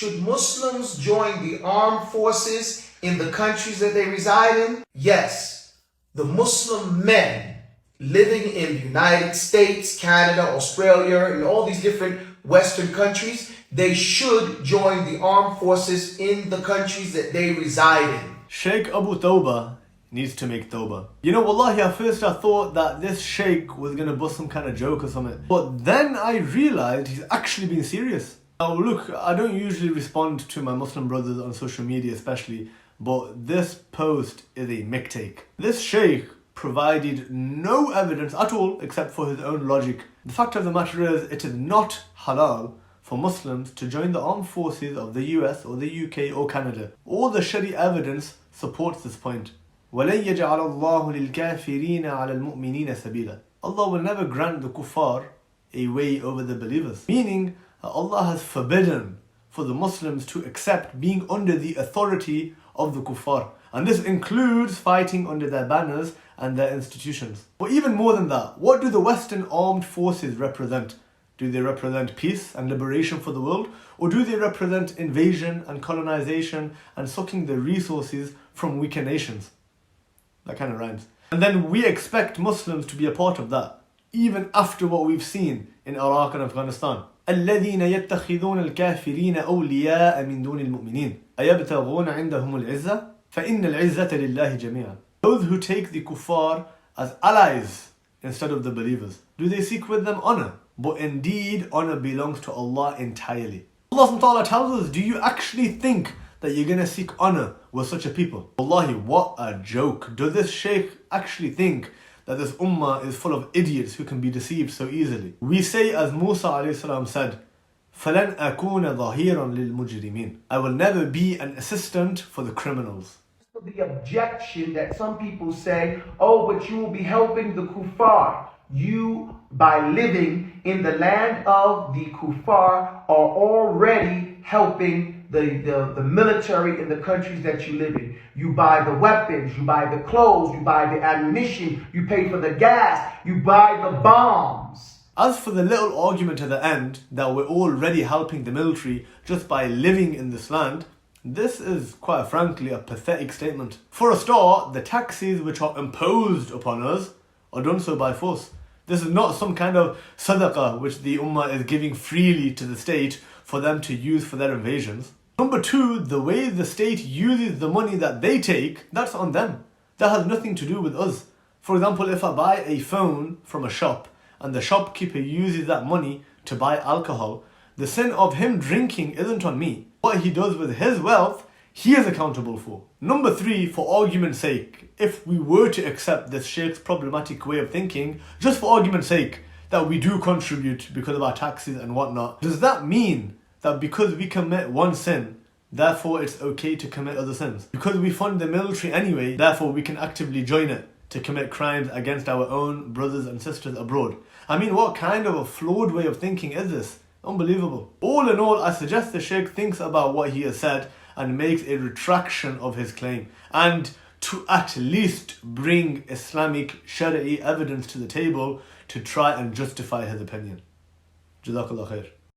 Should Muslims join the armed forces in the countries that they reside in? Yes. The Muslim men living in the United States, Canada, Australia, and all these different Western countries, they should join the armed forces in the countries that they reside in. Sheikh Abu Tawbah needs to make tawbah. You know, wallahi, at first I thought that this sheikh was gonna bust some kind of joke or something. But then I realized he's actually being serious. Now look, I don't usually respond to my Muslim brothers on social media especially, but this post is a mistake. This sheikh provided no evidence at all except for his own logic. The fact of the matter is, it is not halal for Muslims to join the armed forces of the US or the UK or Canada. All the Sharia evidence supports this point. وَلَنْ يَجْعَلَ اللَّهُ لِلْكَافِرِينَ عَلَى الْمُؤْمِنِينَ سَبِيلًا. Allah will never grant the kuffar a way over the believers. Meaning, Allah has forbidden for the Muslims to accept being under the authority of the kuffar. And this includes fighting under their banners and their institutions. But even more than that, what do the Western armed forces represent? Do they represent peace and liberation for the world? Or do they represent invasion and colonization and sucking the resources from weaker nations? That kind of rhymes. And then we expect Muslims to be a part of that, even after what we've seen in Iraq and Afghanistan. الذين يتخذون الكافرين أولياء من دون المؤمنين أيبتغون عندهم العزة فإن العزة لله جميعا. Those who take the kuffar as allies instead of the believers, do they seek with them honor? But indeed, honor belongs to Allah entirely. Allah subhanahu wa ta'ala tells us, do you actually think that you're going to seek honor with such a people? Wallahi, what a joke. Does this sheikh actually think that this ummah is full of idiots who can be deceived so easily? We say as Musa alayhi salam said, فَلَنْ أَكُونَ ظَهِيرًا لِلْمُجْرِمِينَ. I will never be an assistant for the criminals. The objection that some people say, oh, but you will be helping the kuffar. You, by living in the land of the kuffar, are already helping the military in the countries that you live in. You buy the weapons, you buy the clothes, you buy the ammunition, you pay for the gas, you buy the bombs. As for the little argument at the end that we're already helping the military just by living in this land, this is quite frankly a pathetic statement. For a start, the taxes which are imposed upon us are done so by force. This is not some kind of sadaqah which the ummah is giving freely to the state for them to use for their invasions. Number two, the way the state uses the money that they take, that's on them. That has nothing to do with us. For example, if I buy a phone from a shop and the shopkeeper uses that money to buy alcohol, the sin of him drinking isn't on me. What he does with his wealth, he is accountable for. Number three, for argument's sake, if we were to accept this sheikh's problematic way of thinking, just for argument's sake, that we do contribute because of our taxes and whatnot, does that mean that because we commit one sin, therefore it's okay to commit other sins? Because we fund the military anyway, therefore we can actively join it to commit crimes against our own brothers and sisters abroad? I mean, what kind of a flawed way of thinking is this? Unbelievable. All in all, I suggest the sheikh thinks about what he has said and makes a retraction of his claim, and to at least bring Islamic Shari'i evidence to the table to try and justify his opinion. Jazakallah khair.